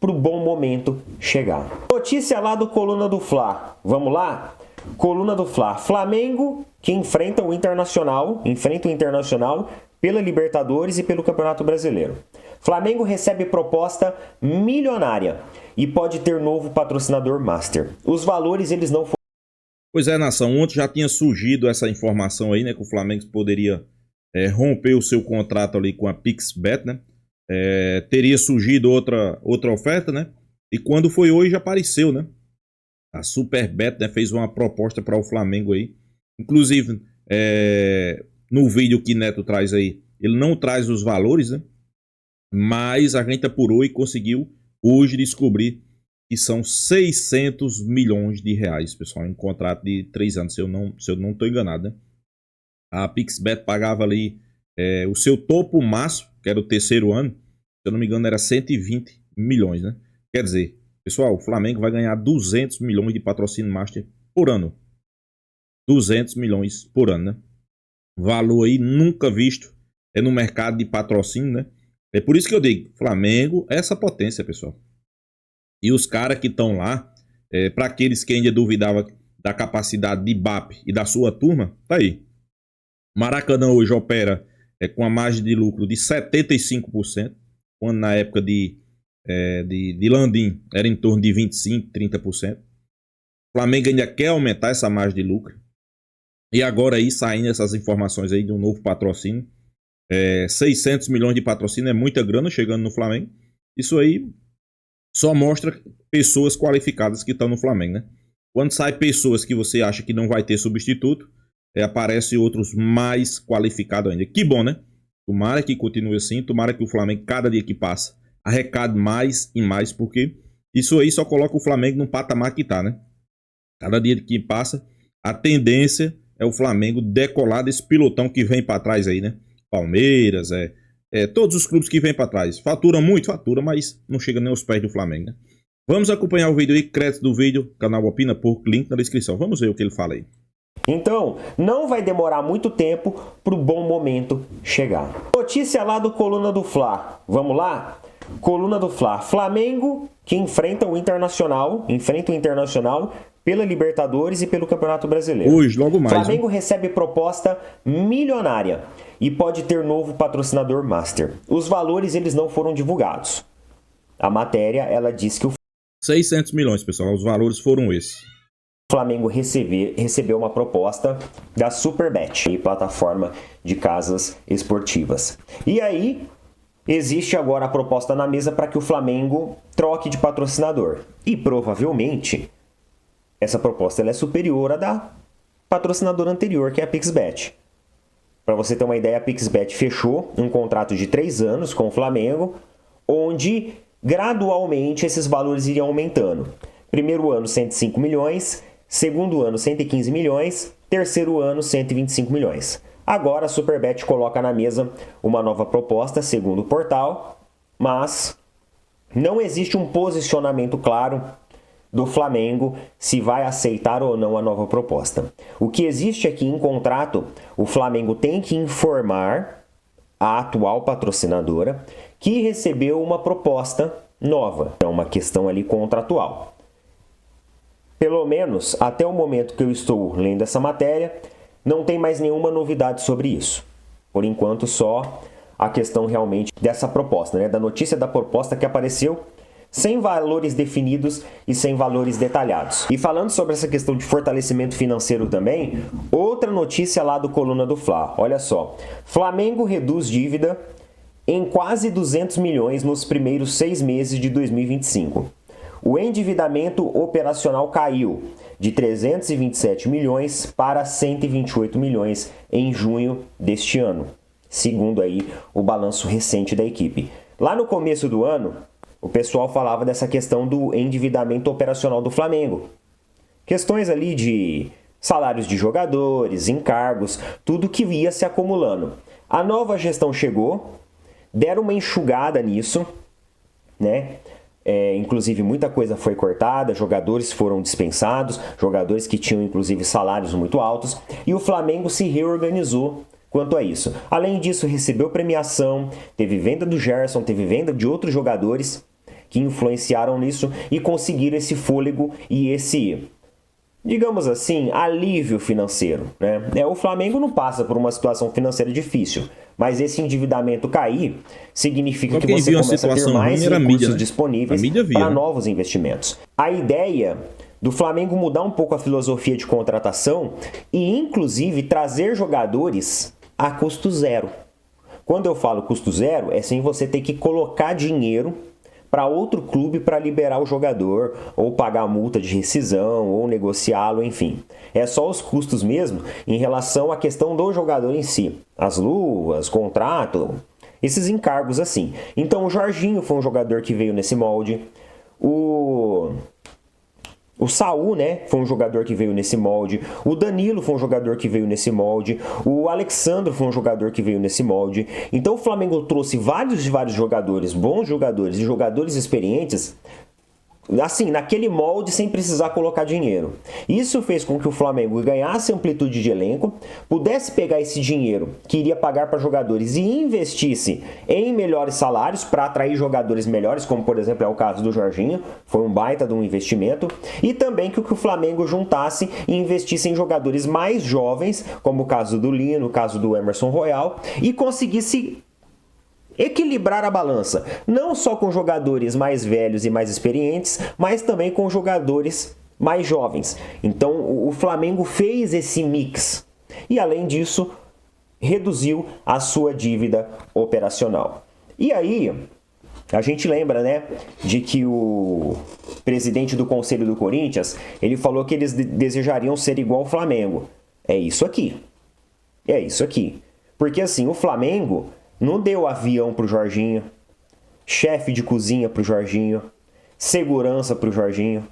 para o bom momento chegar. Notícia lá do Coluna do Fla. Vamos lá? Coluna do Fla. Flamengo que enfrenta o Internacional pela Libertadores e pelo Campeonato Brasileiro. Flamengo recebe proposta milionária e pode ter novo patrocinador master. Os valores eles não foram... Pois é, nação, ontem já tinha surgido essa informação aí, né, que o Flamengo poderia romper o seu contrato ali com a PixBet, né? Teria surgido outra oferta, né? E quando foi hoje apareceu, né? A Superbet, né, fez uma proposta para o Flamengo aí. Inclusive, no vídeo que Neto traz aí, ele não traz os valores, né? Mas a gente apurou e conseguiu hoje descobrir que são 600 milhões de reais, pessoal, em um contrato de 3 anos, se eu não estou enganado, né? A PixBet pagava ali o seu topo máximo, que era o terceiro ano, se eu não me engano era 120 milhões, né? Quer dizer, pessoal, o Flamengo vai ganhar 200 milhões de patrocínio master por ano. 200 milhões por ano, né? Valor aí nunca visto no mercado de patrocínio, né? É por isso que eu digo, Flamengo é essa potência, pessoal. E os caras que estão lá, para aqueles que ainda duvidavam da capacidade de BAP e da sua turma, tá aí. Maracanã hoje opera com a margem de lucro de 75%, quando na época de Landim era em torno de 25%, 30%. O Flamengo ainda quer aumentar essa margem de lucro. E agora aí saindo essas informações aí de um novo patrocínio. 600 milhões de patrocínio é muita grana chegando no Flamengo. Isso aí só mostra pessoas qualificadas que estão no Flamengo, né? Quando sai pessoas que você acha que não vai ter substituto, aparecem outros mais qualificados ainda. Que bom, né? Tomara que continue assim, tomara que o Flamengo, cada dia que passa, arrecade mais e mais, porque isso aí só coloca o Flamengo no patamar que está, né? Cada dia que passa, a tendência é o Flamengo decolar desse pilotão que vem para trás aí, né? Palmeiras, todos os clubes que vêm para trás. Fatura muito, mas não chega nem aos pés do Flamengo, né? Vamos acompanhar o vídeo aí, crédito do vídeo, canal Opina Porco, link na descrição. Vamos ver o que ele fala aí. Então, não vai demorar muito tempo para o bom momento chegar. Notícia lá do Coluna do Fla. Vamos lá? Coluna do Fla. Flamengo que enfrenta o Internacional pela Libertadores e pelo Campeonato Brasileiro. Hoje, logo mais. Flamengo recebe proposta milionária e pode ter novo patrocinador master. Os valores eles não foram divulgados. A matéria ela diz que o 600 milhões, pessoal. Os valores foram esses. O Flamengo recebeu uma proposta da Superbet, plataforma de casas esportivas. E aí, existe agora a proposta na mesa para que o Flamengo troque de patrocinador. E provavelmente, essa proposta ela é superior à da patrocinadora anterior, que é a PixBet. Para você ter uma ideia, a PixBet fechou um contrato de 3 anos com o Flamengo, onde gradualmente esses valores iriam aumentando. Primeiro ano, 105 milhões, segundo ano, 115 milhões, terceiro ano, 125 milhões. Agora a Superbet coloca na mesa uma nova proposta, segundo o portal, mas não existe um posicionamento claro do Flamengo se vai aceitar ou não a nova proposta. O que existe aqui em contrato, o Flamengo tem que informar a atual patrocinadora que recebeu uma proposta nova. É uma questão ali contratual. Pelo menos até o momento que eu estou lendo essa matéria, não tem mais nenhuma novidade sobre isso. Por enquanto, só a questão realmente dessa proposta, né? Da notícia da proposta que apareceu sem valores definidos e sem valores detalhados. E falando sobre essa questão de fortalecimento financeiro também, outra notícia lá do Coluna do Fla. Olha só, Flamengo reduz dívida em quase 200 milhões nos primeiros 6 meses de 2025. O endividamento operacional caiu de 327 milhões para 128 milhões em junho deste ano, segundo aí o balanço recente da equipe. Lá no começo do ano, o pessoal falava dessa questão do endividamento operacional do Flamengo. Questões ali de salários de jogadores, encargos, tudo que ia se acumulando. A nova gestão chegou, deram uma enxugada nisso, né? Inclusive muita coisa foi cortada, jogadores foram dispensados, jogadores que tinham inclusive salários muito altos, e o Flamengo se reorganizou quanto a isso. Além disso, recebeu premiação, teve venda do Gerson, teve venda de outros jogadores, que influenciaram nisso e conseguiram esse fôlego e esse, digamos assim, alívio financeiro, né? O Flamengo não passa por uma situação financeira difícil, mas esse endividamento cair significa que você começa a ter mais recursos disponíveis para novos investimentos. A ideia do Flamengo mudar um pouco a filosofia de contratação e, inclusive, trazer jogadores a custo zero. Quando eu falo custo zero, é sem você ter que colocar dinheiro para outro clube para liberar o jogador, ou pagar a multa de rescisão, ou negociá-lo, enfim. É só os custos mesmo em relação à questão do jogador em si. As luvas, contrato, esses encargos assim. Então o Jorginho foi um jogador que veio nesse molde. O Saul, né, foi um jogador que veio nesse molde. O Danilo foi um jogador que veio nesse molde. O Alexandro foi um jogador que veio nesse molde. Então o Flamengo trouxe vários jogadores, bons jogadores e jogadores experientes, assim, naquele molde, sem precisar colocar dinheiro. Isso fez com que o Flamengo ganhasse amplitude de elenco, pudesse pegar esse dinheiro que iria pagar para jogadores e investisse em melhores salários para atrair jogadores melhores, como por exemplo é o caso do Jorginho, foi um baita de um investimento, e também que o Flamengo juntasse e investisse em jogadores mais jovens, como o caso do Lino, o caso do Emerson Royal, e conseguisse equilibrar a balança, não só com jogadores mais velhos e mais experientes, mas também com jogadores mais jovens. Então o Flamengo fez esse mix e, além disso, reduziu a sua dívida operacional. E aí, a gente lembra, né, de que o presidente do Conselho do Corinthians, ele falou que eles desejariam ser igual ao Flamengo. É isso aqui. É isso aqui. Porque assim, o Flamengo não deu avião pro Jorginho, chefe de cozinha pro Jorginho, segurança pro Jorginho.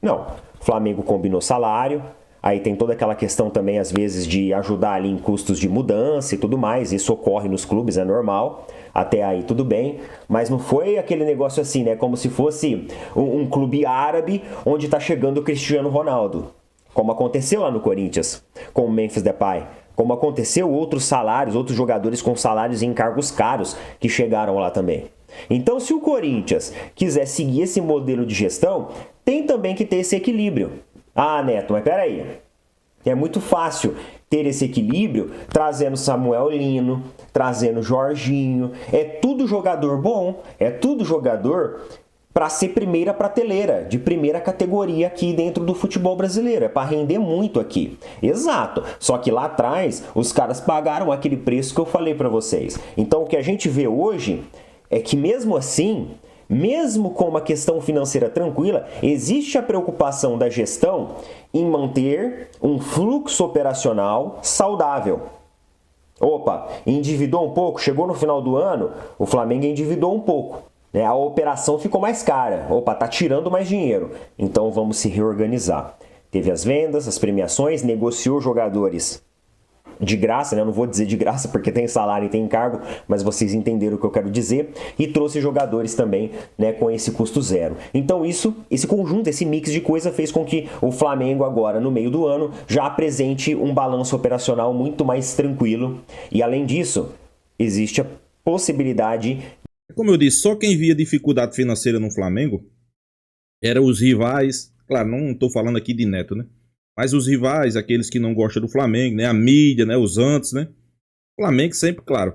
Não. O Flamengo combinou salário, aí tem toda aquela questão também, às vezes, de ajudar ali em custos de mudança e tudo mais. Isso ocorre nos clubes, é normal. Até aí tudo bem, mas não foi aquele negócio assim, né? Como se fosse um clube árabe onde tá chegando o Cristiano Ronaldo. Como aconteceu lá no Corinthians, com o Memphis Depay. Como aconteceu outros salários, outros jogadores com salários e encargos caros que chegaram lá também. Então, se o Corinthians quiser seguir esse modelo de gestão, tem também que ter esse equilíbrio. Ah, Neto, mas peraí. É muito fácil ter esse equilíbrio trazendo Samuel Lino, trazendo Jorginho. É tudo jogador bom, é tudo jogador para ser primeira prateleira, de primeira categoria aqui dentro do futebol brasileiro. É para render muito aqui. Exato. Só que lá atrás, os caras pagaram aquele preço que eu falei para vocês. Então, o que a gente vê hoje é que, mesmo assim, mesmo com uma questão financeira tranquila, existe a preocupação da gestão em manter um fluxo operacional saudável. Opa, endividou um pouco, chegou no final do ano, o Flamengo endividou um pouco. A operação ficou mais cara. Opa, tá tirando mais dinheiro. Então vamos se reorganizar. Teve as vendas, as premiações, negociou jogadores de graça, né? Eu não vou dizer de graça porque tem salário e tem encargo, mas vocês entenderam o que eu quero dizer. E trouxe jogadores também, né, com esse custo zero. Então esse conjunto, esse mix de coisa fez com que o Flamengo agora, no meio do ano, já apresente um balanço operacional muito mais tranquilo. E além disso, existe a possibilidade... Como eu disse, só quem via dificuldade financeira no Flamengo eram os rivais. Claro, não estou falando aqui de Neto, né? Mas os rivais, aqueles que não gostam do Flamengo, né? A mídia, né? Os antes, né? O Flamengo sempre, claro.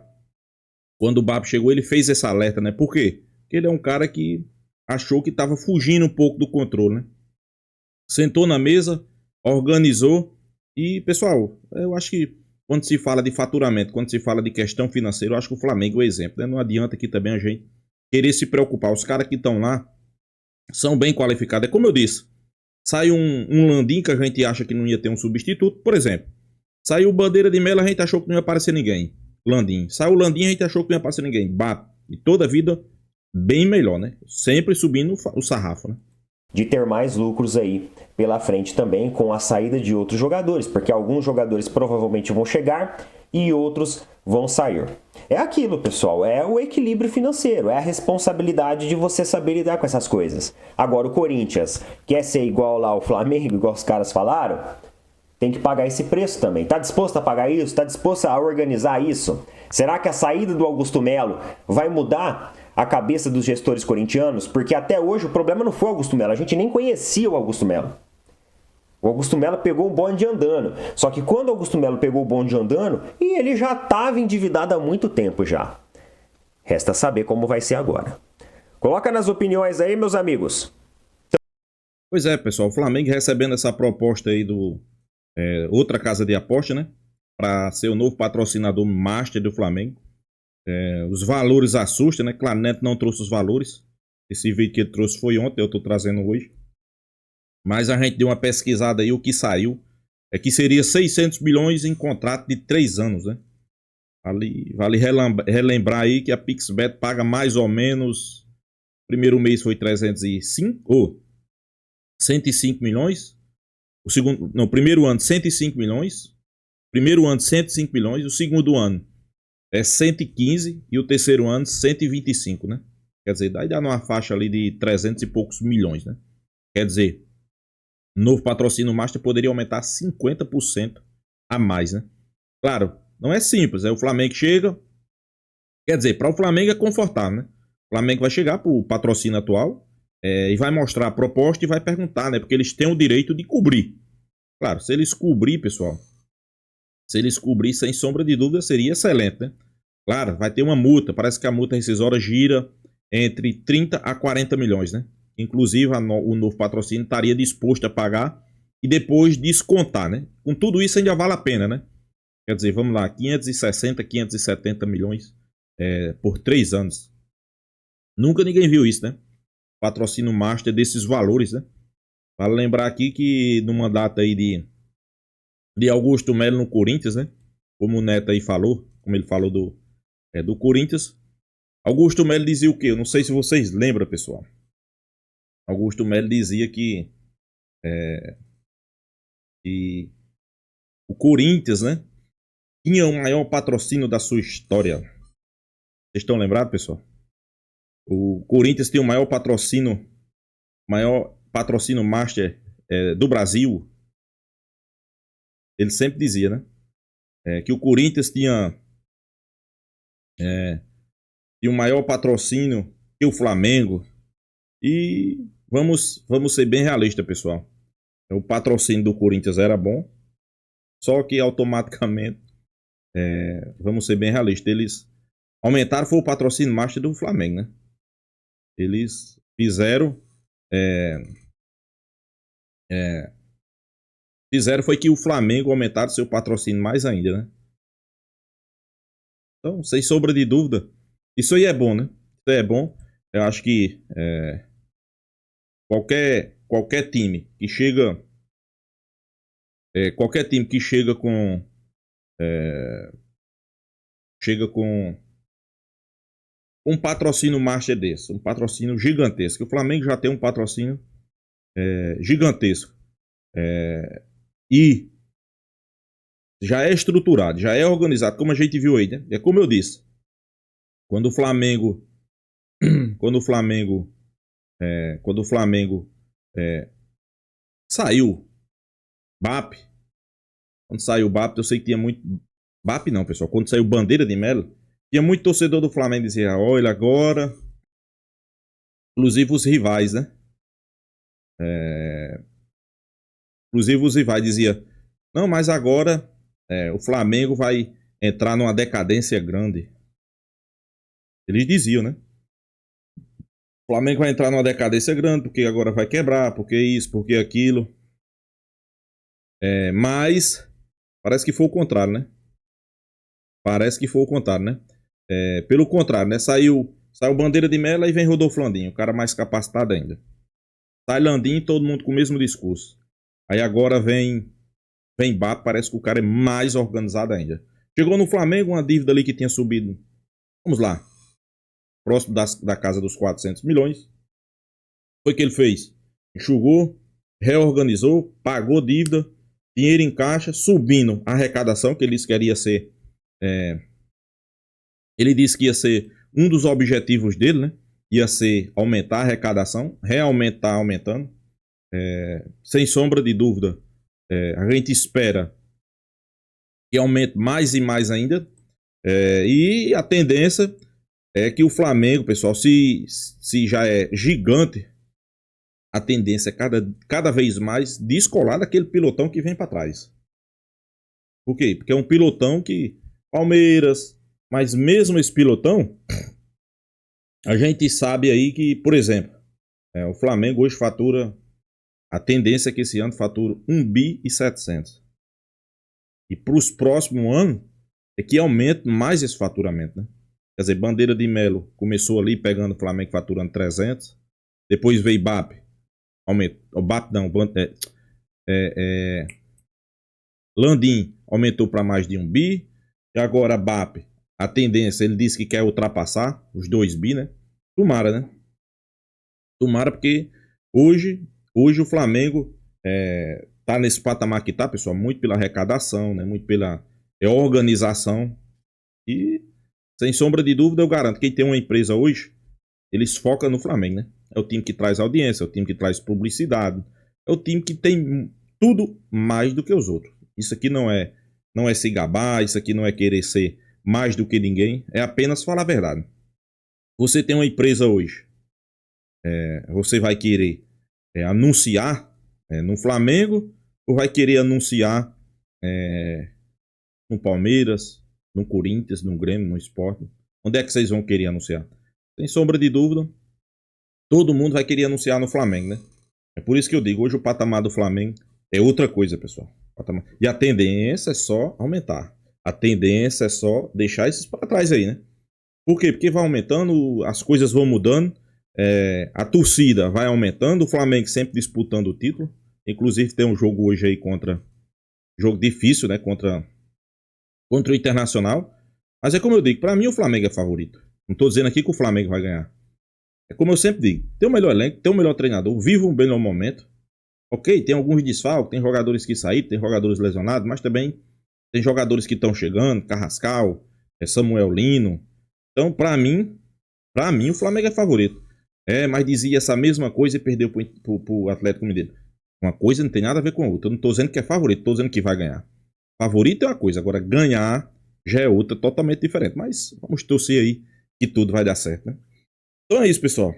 Quando o Babo chegou, ele fez esse alerta, né? Por quê? Porque ele é um cara que achou que estava fugindo um pouco do controle, né? Sentou na mesa, organizou e, pessoal, eu acho que quando se fala de faturamento, quando se fala de questão financeira, eu acho que o Flamengo é o exemplo, né? Não adianta aqui também a gente querer se preocupar. Os caras que estão lá são bem qualificados. É como eu disse, sai um Landim que a gente acha que não ia ter um substituto, por exemplo. Saiu o Bandeira de Melo, a gente achou que não ia aparecer ninguém. Landim. Saiu o Landim, a gente achou que não ia aparecer ninguém. Bato. E toda a vida bem melhor, né? Sempre subindo o sarrafo, né? De ter mais lucros aí pela frente também com a saída de outros jogadores, porque alguns jogadores provavelmente vão chegar e outros vão sair. É aquilo, pessoal, é o equilíbrio financeiro, é a responsabilidade de você saber lidar com essas coisas. Agora o Corinthians quer ser igual lá ao Flamengo, igual os caras falaram, tem que pagar esse preço também. Tá disposto a pagar isso? Tá disposto a organizar isso? Será que a saída do Augusto Melo vai mudar a cabeça dos gestores corintianos, porque até hoje o problema não foi o Augusto Melo, a gente nem conhecia o Augusto Melo. O Augusto Melo pegou o bonde andando. Só que quando o Augusto Melo pegou o bonde andando, e ele já estava endividado há muito tempo já. Resta saber como vai ser agora. Coloca nas opiniões aí, meus amigos. Pois é, pessoal, o Flamengo recebendo essa proposta aí do outra casa de aposta, né? Para ser o novo patrocinador master do Flamengo. Os valores assustam, né? Claro, Neto não trouxe os valores. Esse vídeo que ele trouxe foi ontem, eu estou trazendo hoje. Mas a gente deu uma pesquisada aí, o que saiu é que seria 600 milhões em contrato de 3 anos, né? Vale relembrar aí que a PixBet paga mais ou menos, primeiro mês foi 105 milhões, primeiro ano 105 milhões, primeiro ano 105 milhões, o segundo ano é 115 e o terceiro ano 125, né? Quer dizer, daí dá numa faixa ali de 300 e poucos milhões, né? Quer dizer, novo patrocínio Master poderia aumentar 50% a mais, né? Claro, não é simples, o Flamengo chega, quer dizer, para o Flamengo é confortável, né? O Flamengo vai chegar para o patrocínio atual e vai mostrar a proposta e vai perguntar, né? Porque eles têm o direito de cobrir. Claro, se eles cobrir, pessoal, se eles cobrir, sem sombra de dúvida, seria excelente, né? Claro, vai ter uma multa, parece que a multa rescisória gira entre 30 a 40 milhões, né? Inclusive, o novo patrocínio estaria disposto a pagar e depois descontar, né? Com tudo isso ainda vale a pena, né? Quer dizer, vamos lá, 560, 570 milhões por 3 anos. Nunca ninguém viu isso, né? Patrocínio master desses valores, né? Vale lembrar aqui que numa data aí de Augusto Melo no Corinthians, né? Como o Neto aí falou, como ele falou do Corinthians. Augusto Melo dizia o quê? Eu não sei se vocês lembram, pessoal. Augusto Melo dizia que o Corinthians, né, tinha o maior patrocínio da sua história. Vocês estão lembrados, pessoal? O Corinthians tem o maior patrocínio master do Brasil. Ele sempre dizia, né, que o Corinthians tinha o maior patrocínio que o Flamengo. E vamos ser bem realistas, pessoal. O patrocínio do Corinthians era bom, só que automaticamente, vamos ser bem realistas, eles aumentaram, foi o patrocínio master do Flamengo, né? Eles fizeram foi que o Flamengo aumentaram seu patrocínio mais ainda, né? Então, sem sombra de dúvida, isso aí é bom, né? Isso aí é bom. Eu acho que qualquer time que chega com um patrocínio master desse, um patrocínio gigantesco. O Flamengo já tem um patrocínio gigantesco e já é estruturado, já é organizado, como a gente viu aí, né? É como eu disse, quando o Flamengo saiu BAP, quando saiu BAP, eu sei que tinha muito BAP não, pessoal, quando saiu Bandeira de Melo, tinha muito torcedor do Flamengo que dizia, olha agora, inclusive os rivais, né? Inclusive os rivais dizia, não, mas agora o Flamengo vai entrar numa decadência grande. Eles diziam, né? O Flamengo vai entrar numa decadência grande, porque agora vai quebrar, porque isso, porque aquilo. Mas parece que foi o contrário, né? Pelo contrário, né? Saiu Bandeira de Melo e vem Rodolfo Landim, o cara mais capacitado ainda. Sai Landim, todo mundo com o mesmo discurso. Aí agora vem BAP, parece que o cara é mais organizado ainda. Chegou no Flamengo, uma dívida ali que tinha subido, vamos lá, próximo da casa dos 400 milhões. Foi o que ele fez? Enxugou, reorganizou, pagou dívida, dinheiro em caixa, subindo a arrecadação, que ele disse que queria ser... ele disse que ia ser um dos objetivos dele, né? Ia ser aumentar a arrecadação, realmente está aumentando. Sem sombra de dúvida, a gente espera que aumente mais e mais ainda. E a tendência é que o Flamengo, pessoal, se já é gigante, a tendência é cada vez mais descolar daquele pilotão que vem para trás. Por quê? Porque é um pilotão que Palmeiras, mas mesmo esse pilotão, a gente sabe aí que, por exemplo, o Flamengo hoje fatura, a tendência é que esse ano fatura 1 bi e 700. E para os próximos anos é que aumente mais esse faturamento, né? Quer dizer, Bandeira de Melo começou ali pegando o Flamengo faturando 300, depois veio BAP, aumentou, o BAP não, Landim aumentou para mais de 1 bi, e agora BAP, a tendência, ele disse que quer ultrapassar os 2 bi, né? Tomara, né? Tomara, porque hoje o Flamengo tá nesse patamar que tá, pessoal, muito pela arrecadação, né? Muito pela organização. E, sem sombra de dúvida, eu garanto, quem tem uma empresa hoje, eles focam no Flamengo, né? É o time que traz audiência, é o time que traz publicidade, é o time que tem tudo mais do que os outros. Isso aqui não é se gabar, isso aqui não é querer ser mais do que ninguém, é apenas falar a verdade. Você tem uma empresa hoje, você vai querer anunciar no Flamengo ou vai querer anunciar no Palmeiras, no Corinthians, no Grêmio, no Sport? Onde é que vocês vão querer anunciar? Sem sombra de dúvida, todo mundo vai querer anunciar no Flamengo, né? É por isso que eu digo, hoje o patamar do Flamengo é outra coisa, pessoal. E a tendência é só aumentar. A tendência é só deixar esses para trás aí, né? Por quê? Porque vai aumentando, as coisas vão mudando, a torcida vai aumentando, o Flamengo sempre disputando o título. Inclusive tem um jogo hoje aí jogo difícil, né? Contra o Internacional. Mas é como eu digo, para mim o Flamengo é favorito. Não estou dizendo aqui que o Flamengo vai ganhar. É como eu sempre digo, tem o melhor elenco, tem o melhor treinador, vive um melhor momento. Ok, tem alguns desfalques, tem jogadores que saíram, tem jogadores lesionados, mas também tem jogadores que estão chegando, Carrascal, Samuel Lino. Então, para mim o Flamengo é favorito. Mas dizia essa mesma coisa e perdeu pro Atlético Mineiro. Uma coisa não tem nada a ver com a outra. Eu não tô dizendo que é favorito, tô dizendo que vai ganhar. Favorito é uma coisa, agora ganhar já é outra, totalmente diferente. Mas vamos torcer aí que tudo vai dar certo, né? Então é isso, pessoal.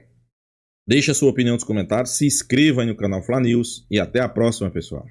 Deixa a sua opinião nos comentários, se inscreva aí no canal Fla News e até a próxima, pessoal.